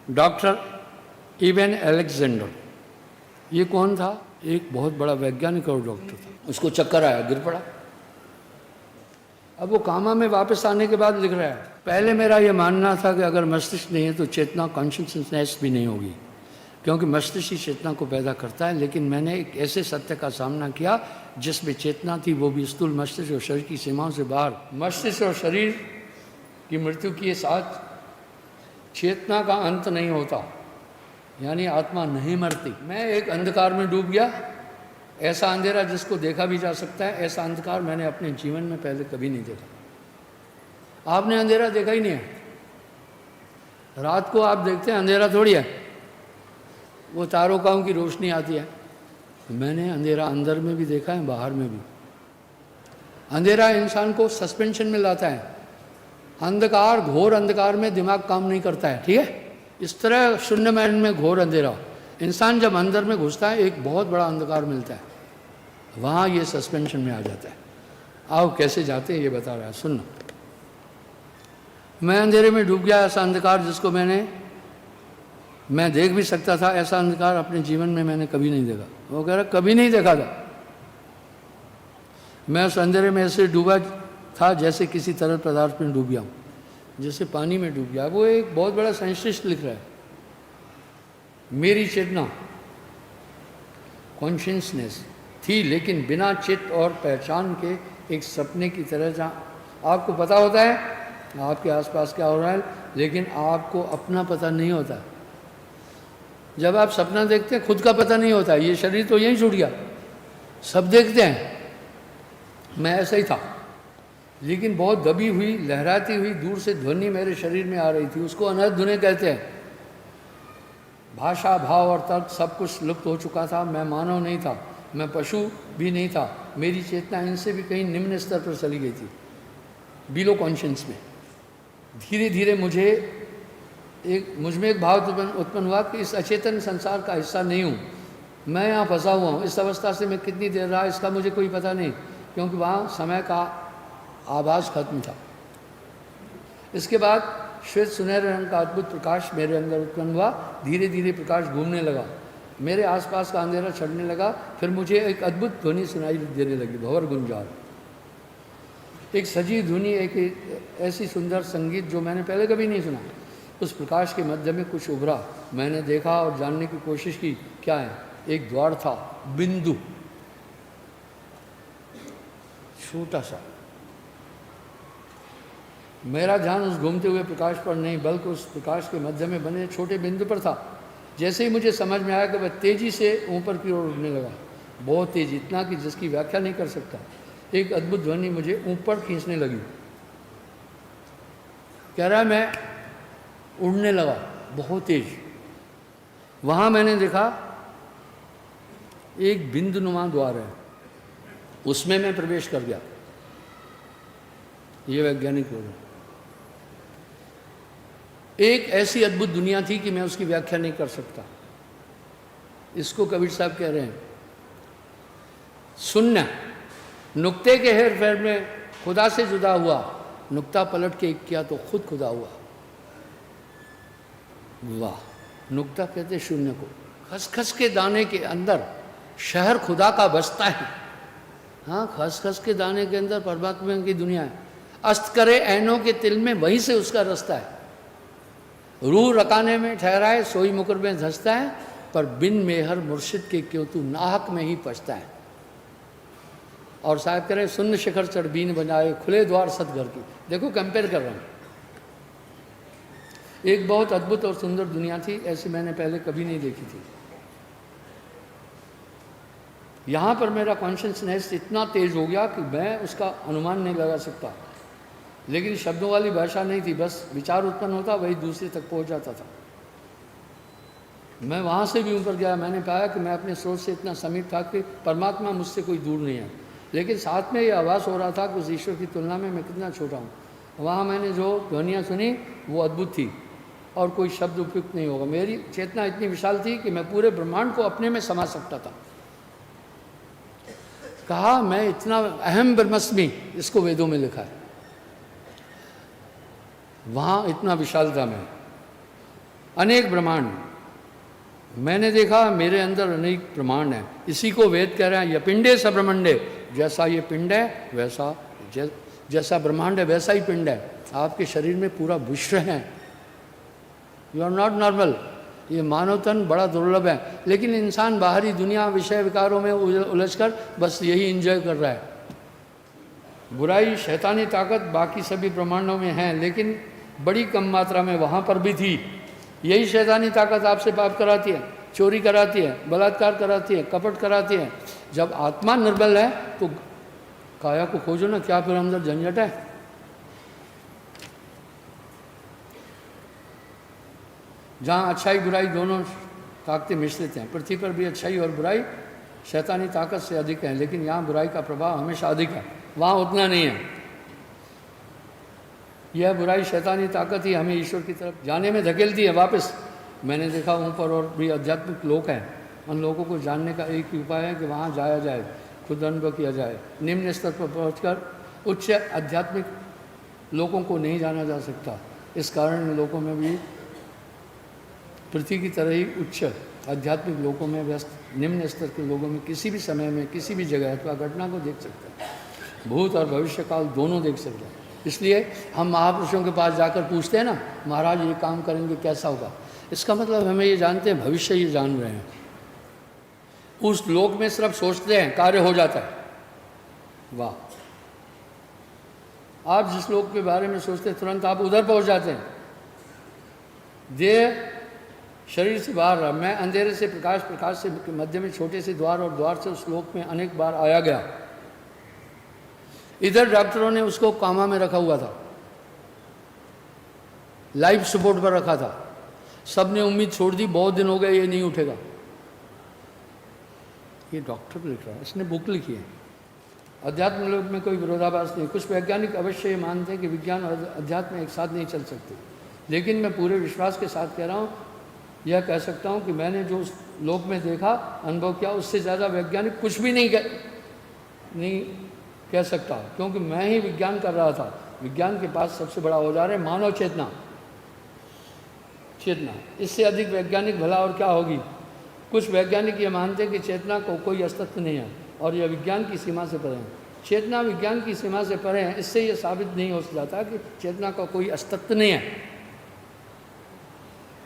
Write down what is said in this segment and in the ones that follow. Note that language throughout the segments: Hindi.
डॉक्टर इवन अलेक्जेंडर, ये कौन था? एक बहुत बड़ा वैज्ञानिक और डॉक्टर था। उसको चक्कर आया, गिर पड़ा। अब वो कामा में वापस आने के बाद लिख रहा है, पहले मेरा ये मानना था कि अगर मस्तिष्क नहीं है तो चेतना, कॉन्शियसनेस भी नहीं होगी, क्योंकि मस्तिष्क ही चेतना को पैदा करता है। लेकिन मैंने एक ऐसे सत्य का सामना किया जिसमें चेतना थी, वो भी स्थूल मस्तिष्क और शरीर की सीमाओं से बाहर। मस्तिष्क और शरीर की मृत्यु के साथ चेतना का अंत नहीं होता, यानी आत्मा नहीं मरती। मैं एक अंधकार में डूब गया, ऐसा अंधेरा जिसको देखा भी जा सकता है, ऐसा अंधकार मैंने अपने जीवन में पहले कभी नहीं देखा। आपने अंधेरा देखा ही नहीं है। रात को आप देखते हैं अंधेरा थोड़ी है, वो तारों की रोशनी आती है। मैंने अंधेरा अंदर में भी देखा है, बाहर में भी। अंधेरा इंसान को सस्पेंशन में लाता है। अंधकार, घोर अंधकार में दिमाग काम नहीं करता है, ठीक है। इस तरह शून्य में घोर अंधेरा, इंसान जब अंदर में घुसता है एक बहुत बड़ा अंधकार मिलता है, वहाँ ये सस्पेंशन में आ जाता है। आओ कैसे जाते हैं ये बता रहा है, सुनना। मैं अंधेरे में डूब गया, ऐसा अंधकार जिसको मैं देख भी सकता था, ऐसा अंधकार अपने जीवन में मैंने कभी नहीं देखा। वो कह रहा कभी नहीं देखा था। मैं उस अंधेरे में ऐसे डूबा था जैसे किसी तरल पदार्थ में डूब गया हूँ, जैसे पानी में डूब गया। वो एक बहुत बड़ा साइंटिस्ट लिख रहा है, मेरी चेतना, कॉन्शियसनेस थी, लेकिन बिना चित्त और पहचान के एक सपने की तरह, जहाँ आपको पता होता है आपके आसपास क्या हो रहा है, लेकिन आपको अपना पता नहीं होता। जब आप सपना देखते हैं खुद का पता नहीं होता, ये शरीर तो यहीं छूट गया, सब देखते हैं। मैं ऐसा ही था, लेकिन बहुत दबी हुई, लहराती हुई दूर से ध्वनि मेरे शरीर में आ रही थी, उसको अनहद ध्वनि कहते हैं। भाषा, भाव और तर्क सब कुछ लुप्त हो चुका था। मैं मानव नहीं था, मैं पशु भी नहीं था। मेरी चेतना इनसे भी कहीं निम्न स्तर पर चली गई थी, बिलो कॉन्शियस में। धीरे धीरे मुझ में एक भाव उत्पन्न हुआ कि इस अचेतन संसार का हिस्सा नहीं हूँ, मैं यहाँ फंसा हुआ हूँ। इस अवस्था से मैं कितनी देर रहा इसका मुझे कोई पता नहीं, क्योंकि वहाँ समय का आभास खत्म था। इसके बाद श्वेत सुनहरे रंग का अद्भुत प्रकाश मेरे अंदर उत्पन्न हुआ। धीरे धीरे प्रकाश घूमने लगा, मेरे आसपास का अंधेरा छड़ने लगा। फिर मुझे एक अद्भुत ध्वनि सुनाई देने लगी, भंवर गुंजार, एक सजीव ध्वनि, एक ऐसी सुंदर संगीत जो मैंने पहले कभी नहीं सुना। उस प्रकाश के मध्य में कुछ उभरा। मैंने देखा और जानने की कोशिश की क्या है। एक द्वार था, बिंदु, छोटा सा। मेरा ध्यान उस घूमते हुए प्रकाश पर नहीं, बल्कि उस प्रकाश के मध्य में बने छोटे बिंदु पर था। जैसे ही मुझे समझ में आया कि वह तेजी से ऊपर की ओर उड़ने लगा, बहुत तेज, इतना कि जिसकी व्याख्या नहीं कर सकता। एक अद्भुत ध्वनि मुझे ऊपर खींचने लगी। कह रहा है मैं उड़ने लगा बहुत तेज। वहाँ मैंने देखा एक बिंदुनुमा द्वार है, उसमें मैं प्रवेश कर गया। ये वैज्ञानिक बोल रहे। एक ऐसी अद्भुत दुनिया थी कि मैं उसकी व्याख्या नहीं कर सकता। इसको कबीर साहब कह रहे हैं शून्य। नुक्ते के हेर फेर में खुदा से जुदा हुआ, नुक्ता पलट के किया तो खुद खुदा हुआ। वाह! नुक्ता कहते शून्य को। खसखस के दाने के अंदर शहर खुदा का बसता है। हाँ, खसखस के दाने के अंदर परमात्मा की दुनिया है। अस्त करे ऐनों के तिल में, वहीं से उसका रास्ता है। रूह रकाने में ठहराए, सोई मुकर में धंसता है, पर बिन मेहर मुर्शिद के क्यों तू नाहक में ही पछता है। और साहब कह रहे शून्य शिखर चढ़ बीन बजाए, खुले द्वार सतघर की। देखो कंपेयर कर रहा हूँ। एक बहुत अद्भुत और सुंदर दुनिया थी, ऐसी मैंने पहले कभी नहीं देखी थी। यहाँ पर मेरा कॉन्शियसनेस इतना तेज हो गया कि मैं उसका अनुमान नहीं लगा सकता। लेकिन शब्दों वाली भाषा नहीं थी, बस विचार उत्पन्न होता, वही दूसरे तक पहुँच जाता था। मैं वहाँ से भी ऊपर गया। मैंने पाया कि मैं अपने सोच से इतना समीप था कि परमात्मा मुझसे कोई दूर नहीं है, लेकिन साथ में ये आभास हो रहा था कि उस ईश्वर की तुलना में मैं कितना छोटा हूँ। वहाँ मैंने जो ध्वनियाँ सुनी वो अद्भुत थी और कोई शब्द उपयुक्त नहीं होगा। मेरी चेतना इतनी विशाल थी कि मैं पूरे ब्रह्मांड को अपने में समा सकता था। कहा मैं इतना अहम ब्रह्मस्मि, इसको वेदों में लिखा है। वहाँ इतना विशाल था मैं। अनेक ब्रह्मांड मैंने देखा, मेरे अंदर अनेक ब्रह्मांड हैं। इसी को वेद कह रहे हैं यपिंडे सब्रह्मंडे, जैसा ये पिंड है वैसा, जैसा ब्रह्मांड है वैसा ही पिंड है। आपके शरीर में पूरा विश्व है। You are not normal. ये मानव तन बड़ा दुर्लभ है, लेकिन इंसान बाहरी दुनिया विषय विकारों में उलझकर बस यही एंजॉय कर रहा है। बुराई शैतानी ताकत बाकी सभी ब्रह्मांडों में है, लेकिन बड़ी कम मात्रा में वहाँ पर भी थी। यही शैतानी ताकत आपसे पाप कराती है, चोरी कराती है, बलात्कार कराती है, कपट कराती है। जब आत्मा निर्बल है तो काया को खोजो ना, क्या फिर अंदर झंझट है। जहाँ अच्छाई बुराई दोनों ताकतें मिश्रित हैं, पृथ्वी पर भी अच्छाई और बुराई शैतानी ताकत से अधिक है, लेकिन यहाँ बुराई का प्रभाव हमेशा अधिक है, वहाँ उतना नहीं है। यह बुराई शैतानी ताकत ही हमें ईश्वर की तरफ जाने में धकेलती है वापस। मैंने देखा ऊपर और भी आध्यात्मिक लोग हैं, उन लोगों को जानने का एक ही उपाय है कि वहाँ जाया जाए, खुद अनुभव किया जाए। निम्न स्तर पर पहुँचकर उच्च आध्यात्मिक लोगों को नहीं जाना जा सकता। इस कारण इन लोगों में भी पृथ्वी की तरह ही उच्च आध्यात्मिक लोगों में व्यस्त निम्न स्तर के लोगों में किसी भी समय में किसी भी जगह अथवा घटना को देख सकते हैं, भूत और भविष्य काल दोनों देख सकते हैं। इसलिए हम महापुरुषों के पास जाकर पूछते हैं ना, महाराज ये काम करेंगे कैसा होगा, इसका मतलब हमें ये जानते हैं, भविष्य ये जान रहे हैं। उस लोक में सिर्फ सोचते हैं, कार्य हो जाता है। वाह, आप जिस लोक के बारे में सोचते हैं तुरंत आप उधर पहुंच जाते हैं। देह शरीर से बाहर रहा, मैं अंधेरे से प्रकाश, प्रकाश से मध्य में छोटे से द्वार और द्वार से उस लोक में अनेक बार आया गया। इधर डॉक्टरों ने उसको कामा में रखा हुआ था, लाइफ सपोर्ट पर रखा था। सबने उम्मीद छोड़ दी, बहुत दिन हो गए ये नहीं उठेगा। ये डॉक्टर लिख रहा है, इसने बुक लिखी है। अध्यात्म लोक में कोई विरोधाभास नहीं। कुछ वैज्ञानिक अवश्य ये मानते हैं कि विज्ञान और अध्यात्म एक साथ नहीं चल सकते, लेकिन मैं पूरे विश्वास के साथ कह रहा हूँ, यह कह सकता हूँ कि मैंने जो उस लोक में देखा, अनुभव किया, उससे ज़्यादा वैज्ञानिक कुछ भी नहीं कह सकता, क्योंकि मैं ही विज्ञान कर रहा था। विज्ञान के पास सबसे बड़ा औजार है मानव चेतना। चेतना इससे अधिक वैज्ञानिक भला और क्या होगी। कुछ वैज्ञानिक ये मानते हैं कि चेतना को कोई अस्तित्व नहीं है और यह विज्ञान की सीमा से परे है। चेतना विज्ञान की सीमा से परे है, इससे यह साबित नहीं हो जाता कि चेतना का कोई अस्तित्व नहीं है।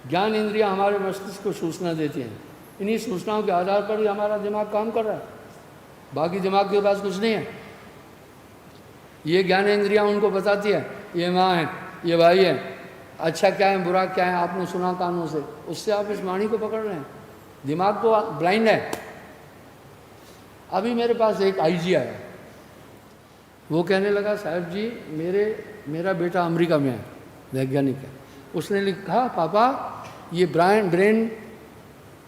ज्ञान इंद्रियां हमारे मस्तिष्क को सूचना देती हैं, इन्हीं सूचनाओं के आधार पर ही हमारा दिमाग काम कर रहा है, बाकी दिमाग के पास कुछ नहीं है। ये ज्ञान इंद्रियां उनको बताती है, ये माँ है, ये भाई है, अच्छा क्या है बुरा क्या है आपने सुना कानों से, उससे आप इस वाणी को पकड़ रहे हैं। दिमाग तो ब्लाइंड है। अभी मेरे पास एक आईजी आया, वो कहने लगा साहब जी मेरा बेटा अमेरिका में है, वैज्ञानिक है। उसने लिखा पापा ये ब्रेन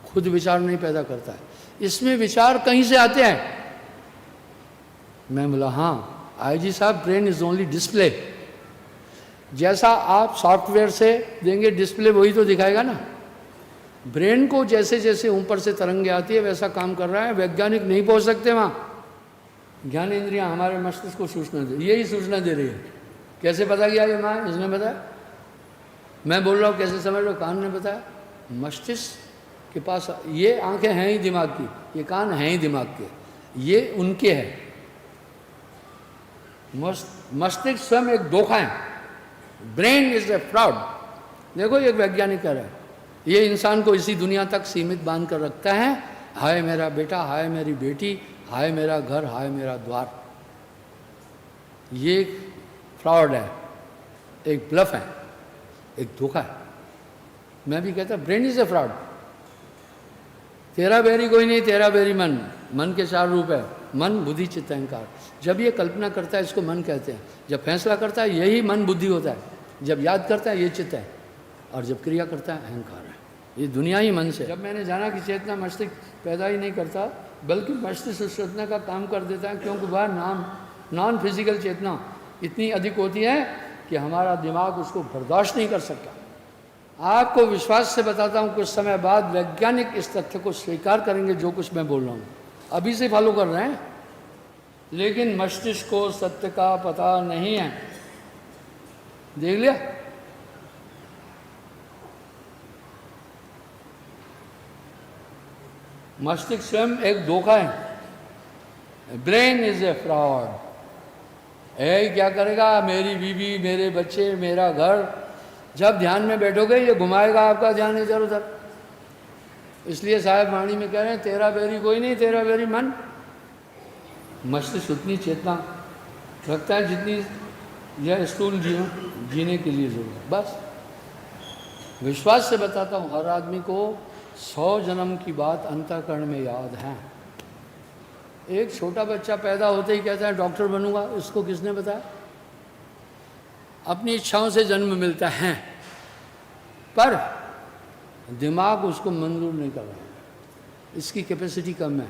खुद विचार नहीं पैदा करता है, इसमें विचार कहीं से आते हैं। मैं बोला हाँ आईजी साहब, ब्रेन इज ओनली डिस्प्ले। जैसा आप सॉफ्टवेयर से देंगे डिस्प्ले वही तो दिखाएगा ना। ब्रेन को जैसे जैसे ऊपर से तरंगे आती है वैसा काम कर रहा है। वैज्ञानिक नहीं पहुंच सकते वहाँ। ज्ञान इंद्रियां हमारे मस्तिष्क को सूचना दे, यही सूचना दे रही है। कैसे पता किया ये माँ, इसने बताया। मैं बोल रहा हूँ कैसे समझ लो, कान ने बताया। मस्तिष्क के पास ये आंखें हैं ही दिमाग की, ये कान हैं ही दिमाग के, ये उनके हैं। मस्तिष्क स्वयं एक धोखा है। Brain is a fraud. देखो ये वैज्ञानिक कह रहा है, ये इंसान को इसी दुनिया तक सीमित बांध कर रखता है। हाय मेरा बेटा, हाय मेरी बेटी, हाय मेरा घर, हाय मेरा द्वार। ये एक फ्रॉड है, एक ब्लफ है, एक धोखा है। मैं भी कहता ब्रेन इज ए फ्रॉड। तेरा बैरी कोई नहीं, तेरा बैरी मन। मन के 4 रूप है, मन बुद्धि चित्त अहंकार। जब ये कल्पना करता है इसको मन कहते हैं, जब फैसला करता है यही मन बुद्धि होता है, जब याद करता है ये चित्त है, और जब क्रिया करता है अहंकार है। ये दुनिया ही मन से। जब मैंने जाना कि चेतना मस्तिष्क पैदा ही नहीं करता बल्कि मस्तिष्क उस चेतना का काम कर देता है, क्योंकि वह नॉन फिजिकल चेतना इतनी अधिक होती है कि हमारा दिमाग उसको बर्दाश्त नहीं कर सकता। आपको विश्वास से बताता हूँ, कुछ समय बाद वैज्ञानिक इस तथ्य को स्वीकार करेंगे जो कुछ मैं बोल रहा हूँ, अभी से फॉलो कर रहे हैं, लेकिन मस्तिष्क को सत्य का पता नहीं है। देख लिया, मस्तिष्क स्वयं एक धोखा है, ब्रेन इज ए फ्रॉड। क्या करेगा, मेरी बीवी, मेरे बच्चे, मेरा घर। जब ध्यान में बैठोगे ये घुमाएगा आपका ध्यान इधर उधर। इसलिए साहब वाणी में कह रहे हैं, तेरा बैरी कोई नहीं, तेरा बैरी मन। मस्तिष्क उतनी चेतना रखता है जितनी यह स्थूल जीने के लिए जरूरत। बस विश्वास से बताता हूँ, हर आदमी को 100 जन्म की बात अंतःकरण में याद है। एक छोटा बच्चा पैदा होते ही कहता है डॉक्टर बनूंगा, इसको किसने बताया? अपनी इच्छाओं से जन्म मिलता है, पर दिमाग उसको मंजूर नहीं कर रहा, इसकी कैपेसिटी कम है।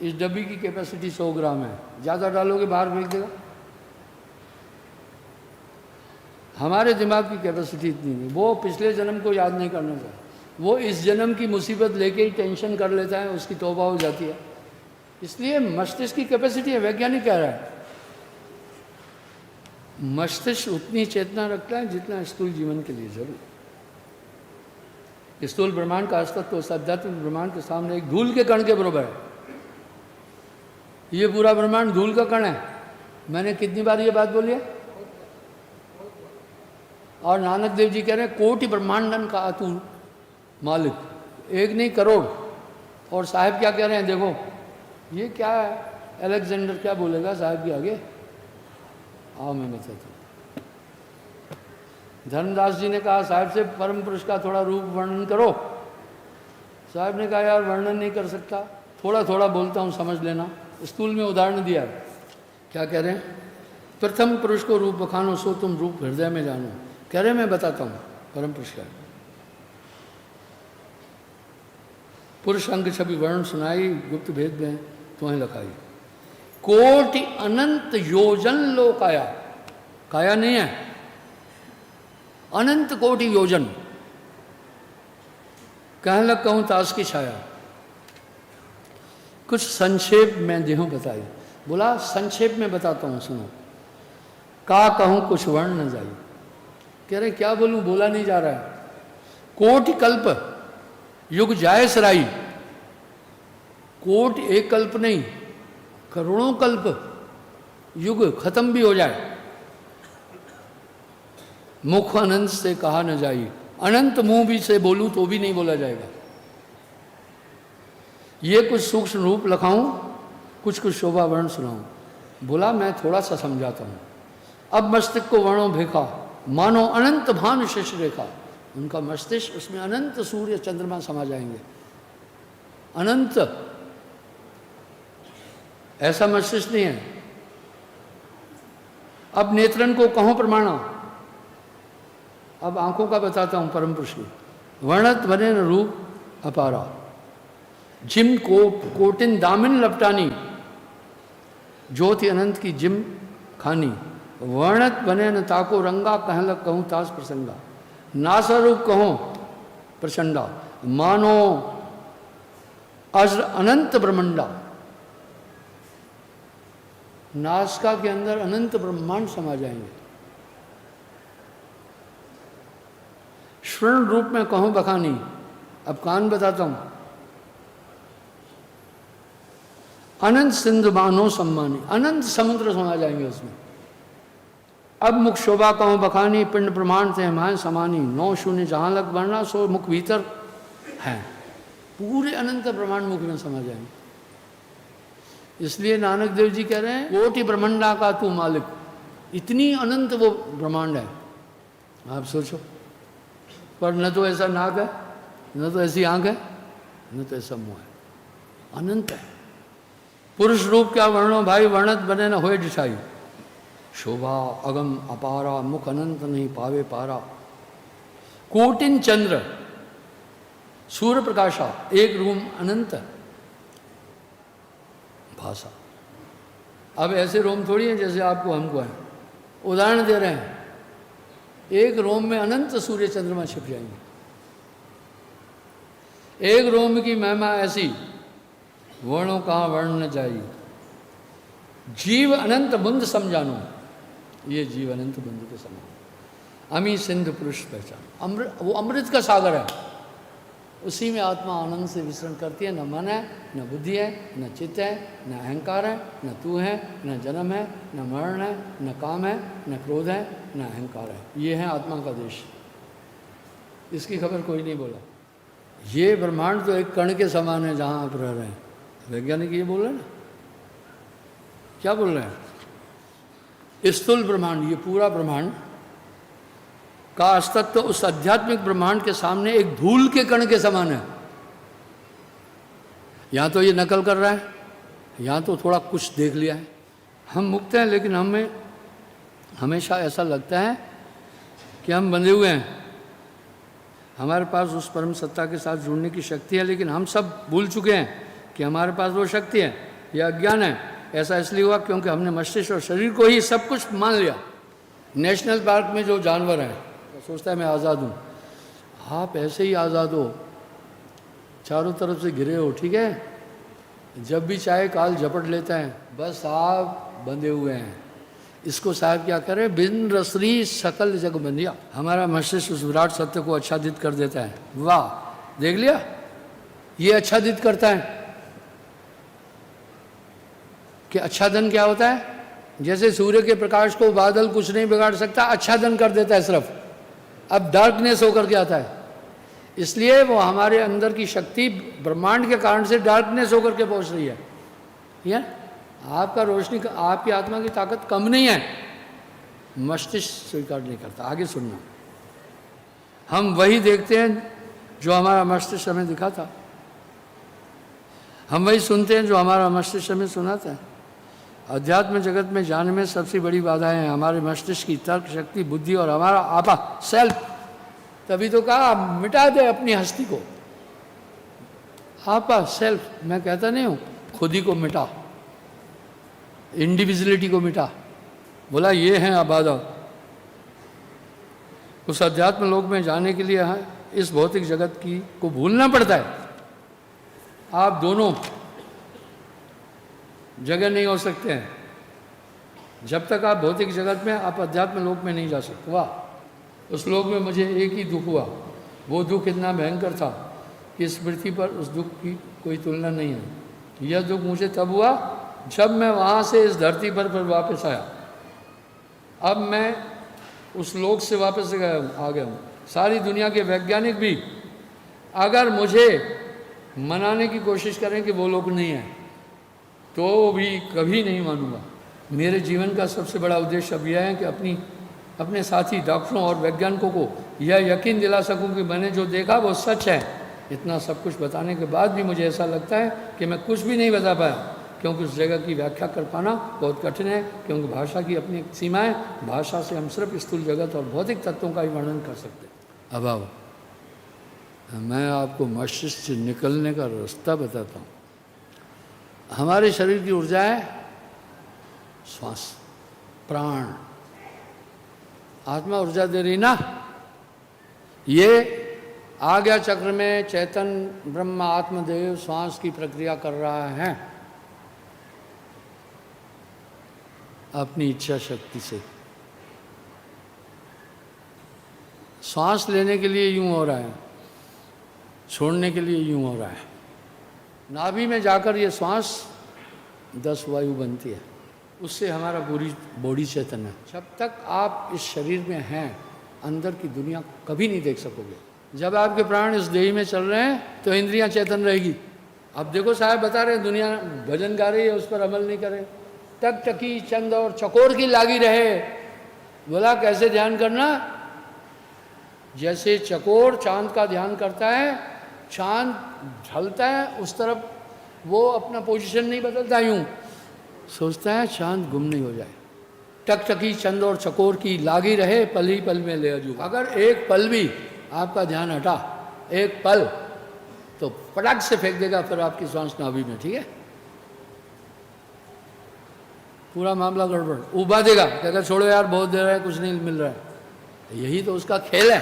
इस डब्बी की कैपेसिटी 100 ग्राम है, ज़्यादा डालोगे बाहर फेंक देगा। हमारे दिमाग की कैपेसिटी इतनी नहीं, वो पिछले जन्म को याद नहीं करना चाहिए, वो इस जन्म की मुसीबत लेके ही टेंशन कर लेता है, उसकी तौबा हो जाती है। इसलिए मस्तिष्क की कैपेसिटी है, वैज्ञानिक कह रहा है। मस्तिष्क उतनी चेतना रखता है जितना स्थूल जीवन के लिए जरूर। स्थूल ब्रह्मांड का अस्तित्व तो आध्यात्मिक ब्रह्मांड के सामने एक धूल के कण के बराबर है। ये पूरा ब्रह्मांड धूल का कण है। मैंने कितनी बार ये बात बोली है? और नानक देव जी कह रहे हैं कोटि ब्रह्मांडन का तू मालिक, एक नहीं करोड़। और साहब क्या कह रहे हैं, देखो ये क्या है, अलेक्जेंडर क्या बोलेगा साहब के आगे? आओ मैं बताता हूँ। धर्मदास जी ने कहा साहब से परम पुरुष का थोड़ा रूप वर्णन करो। साहब ने कहा यार वर्णन नहीं कर सकता, थोड़ा थोड़ा बोलता हूँ, समझ लेना। स्थूल में उदाहरण दिया। क्या कह रहे हैं? प्रथम पुरुष को रूप बखानो सो तुम रूप हृदय में जानो। कह रहे मैं बताता हूँ परम पुरुष का। पुरुष अंग छवि वर्ण सुनाई, गुप्त भेद में तुम्हें लखाई। कोटि अनंत योजन लो काया, काया नहीं है, अनंत कोटि योजन। कहने लग कहूँ ताश की छाया। कुछ संक्षेप में देहूँ बताई। बोला संक्षेप में बताता हूँ, सुनो। का कहूँ कुछ वर्ण न जाई। कह रहे क्या बोलूँ, बोला नहीं जा रहा है। कोटि कल्प युग जाए सराई। कोट एक कल्प नहीं, करोड़ों कल्प युग खत्म भी हो जाए, मुख अनंत से कहा न जाई। अनंत मुंह भी से बोलूं तो भी नहीं बोला जाएगा। ये कुछ सूक्ष्म रूप लखाऊं, कुछ कुछ शोभा वर्ण सुनाऊं। बोला मैं थोड़ा सा समझाता हूं। अब मस्तिष्क को वर्णों भेखा, मानो अनंत भानु शेष रेखा। उनका मस्तिष्क, उसमें अनंत सूर्य चंद्रमा समा जाएंगे। अनंत, ऐसा मस्तिष्क नहीं है। अब नेत्रन को कहो प्रमाणा। अब आंखों का बताता हूं परम पुरुष की। वर्णत बने न रूप अपारा, जिम को कोटिन दामिन लपटानी। ज्योति अनंत की जिम खानी। वर्णत बने न ताको रंगा, कहलक कहूँ तास प्रसंगा। नासरूप कहो प्रचंडा, मानो अज्र अनंत ब्रह्मंडा। नासिका के अंदर अनंत ब्रह्मांड समा जाएंगे। श्रवण रूप में कहूँ बखानी। अब कान बताता हूं। अनंत सिंधु बानो सम्मानी, अनंत समुद्र समा जाएंगे उसमें। अब मुख शोभा कहूँ बखानी, पिंड प्रमाण थे माए समानी। 9 शून्य जहाँ लग बढ़ना, सो मुख भीतर है। पूरे अनंत ब्रह्मांड मुख में समा जाएंगे। इसलिए नानक देव जी कह रहे हैं कोटि ब्रह्मांडा का तू मालिक। इतनी अनंत वो ब्रह्मांड है, आप सोचो। पर न तो ऐसा नाक है, न तो ऐसी आंख है, न तो ऐसा मुंह है, अनंत है। पुरुष रूप क्या वर्णो भाई, वर्णत बने न होए डिठाई। शोभा अगम अपारा, मुख अनंत नहीं पावे पारा। कोटिन चंद्र सूर्य प्रकाशा, एक रूम अनंत भाषा। अब ऐसे रोम थोड़ी है जैसे आपको हमको है। उदाहरण दे रहे हैं, एक रोम में अनंत सूर्य चंद्रमा छिप जाएंगे। एक रोम की महिमा ऐसी, वर्णों कहाँ वर्ण न जाई। जीव अनंत बुंद समझानो, ये जीव अनंत बुंद के समान। अमी सिंधु पुरुष पहचान। अमृत, वो अमृत का सागर है। उसी में आत्मा आनंद से विचरण करती है। न मन है, न बुद्धि है, न चित्त है, न अहंकार है, न तू है, न जन्म है, न मरण है, न काम है, न क्रोध है, न अहंकार है। ये है आत्मा का देश। इसकी खबर कोई नहीं बोला। ये ब्रह्मांड तो एक कण के समान है जहाँ आप रह रहे हैं। वैज्ञानिक ये बोल रहे हैं ना, क्या बोल रहे हैं? स्थूल ब्रह्मांड, ये पूरा ब्रह्मांड का अस्तित्व उस आध्यात्मिक ब्रह्मांड के सामने एक धूल के कण के समान है। यहाँ तो ये नकल कर रहा है, यहाँ तो थोड़ा कुछ देख लिया है। हम मुक्त हैं, लेकिन हमें हमेशा ऐसा लगता है कि हम बंधे हुए हैं। हमारे पास उस परम सत्ता के साथ जुड़ने की शक्ति है, लेकिन हम सब भूल चुके हैं कि हमारे पास वो शक्ति है। यह अज्ञान है। ऐसा इसलिए हुआ क्योंकि हमने मस्तिष्क और शरीर को ही सब कुछ मान लिया। नेशनल पार्क में जो जानवर हैं, सोचता है मैं आज़ाद हूँ। आप ऐसे ही आज़ाद हो, चारों तरफ से घिरे हो, ठीक है। जब भी चाहे काल झपट लेता है, बस आप बंधे हुए हैं। इसको साहब क्या करें? बिन रसरी सकल जग बंधिया। हमारा मस्तिष्क उस विराट सत्य को आच्छादित कर देता है। वाह, देख लिया, ये आच्छादित करता है कि आच्छादन क्या होता है? जैसे सूर्य के प्रकाश को बादल कुछ नहीं बिगाड़ सकता, आच्छादन कर देता है सिर्फ। अब डार्कनेस होकर के आता है। इसलिए वो हमारे अंदर की शक्ति ब्रह्मांड के कारण से डार्कनेस होकर के पहुंच रही है। या आपका रोशनी, आपकी आत्मा की ताकत कम नहीं है, मस्तिष्क स्वीकार नहीं करता। आगे सुनना, हम वही देखते हैं जो हमारा मस्तिष्क हमें दिखाता, हम वही सुनते हैं जो हमारा मस्तिष्क हमें सुनाता है। अध्यात्म जगत में जाने में सबसे बड़ी बाधाएं हैं हमारे मस्तिष्क की तर्क शक्ति, बुद्धि और हमारा आपा, सेल्फ। तभी तो कहा मिटा दे अपनी हस्ती को। आपा, सेल्फ, मैं कहता नहीं हूं खुद ही को मिटा, इंडिविजुअलिटी को मिटा। बोला ये है बाधा। उस अध्यात्म लोक में जाने के लिए इस भौतिक जगत की को भूलना पड़ता है। आप दोनों जगह नहीं हो सकते हैं। जब तक आप भौतिक जगत में, आप अध्यात्म लोक में नहीं जा सकते। वाह, उस लोक में मुझे एक ही दुख हुआ। वो दुख इतना भयंकर था कि इस पृथ्वी पर उस दुख की कोई तुलना नहीं है। यह दुख मुझे तब हुआ जब मैं वहाँ से इस धरती पर फिर वापस आया। अब मैं उस लोक से वापस आ गया हूँ। सारी दुनिया के वैज्ञानिक भी अगर मुझे मनाने की कोशिश करें कि वो लोग नहीं है, तो भी कभी नहीं मानूंगा। मेरे जीवन का सबसे बड़ा उद्देश्य अब यह है कि अपने साथी डॉक्टरों और वैज्ञानिकों को यह यकीन दिला सकूं कि मैंने जो देखा वो सच है। इतना सब कुछ बताने के बाद भी मुझे ऐसा लगता है कि मैं कुछ भी नहीं बता पाया, क्योंकि उस जगह की व्याख्या कर पाना बहुत कठिन है, क्योंकि भाषा की अपनी एक सीमा है। भाषा से हम सिर्फ स्थूल जगत और भौतिक तत्वों का ही वर्णन कर सकते हैं। अब आओ, मैं आपको मस्तिष्क से निकलने का रास्ता बताता हूँ। हमारे शरीर की ऊर्जा है श्वास, प्राण। आत्मा ऊर्जा दे रही ना। ये आज्ञा चक्र में चैतन ब्रह्म आत्मदेव श्वास की प्रक्रिया कर रहा है अपनी इच्छा शक्ति से। श्वास लेने के लिए यूं हो रहा है, छोड़ने के लिए यूं हो रहा है। नाभि में जाकर ये श्वास 10 वायु बनती है, उससे हमारा पूरी बॉडी चेतन है। जब तक आप इस शरीर में हैं, अंदर की दुनिया कभी नहीं देख सकोगे। जब आपके प्राण इस देह में चल रहे हैं तो इंद्रियां चेतन रहेगी। अब देखो साहब बता रहे हैं, दुनिया भजन गा रही है, उस पर अमल नहीं करे। टक टकी चंद और चकोर की लागी रहे। बोला कैसे ध्यान करना? जैसे चकोर चांद का ध्यान करता है, चांद ढलता है उस तरफ वो अपना पोजीशन नहीं बदलता, यूं सोचता है चांद गुम नहीं हो जाए। टकटकी चंद और चकोर की लागी रहे, पल ही पल में ले अजू। अगर एक पल भी आपका ध्यान हटा, एक पल, तो पटक से फेंक देगा फिर आपकी श्वास नाभि में। ठीक है, पूरा मामला गड़बड़। उबा देगा, कहकर छोड़ो यार बहुत देर है, कुछ नहीं मिल रहा है। यही तो उसका खेल है।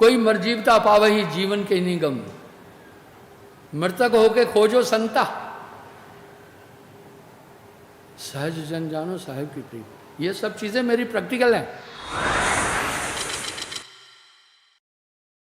कोई मर्जीवता पावही जीवन के निगम, मृतक होके खोजो संता, सहज जन जानो साहिब की प्रीत। ये सब चीजें मेरी प्रैक्टिकल हैं।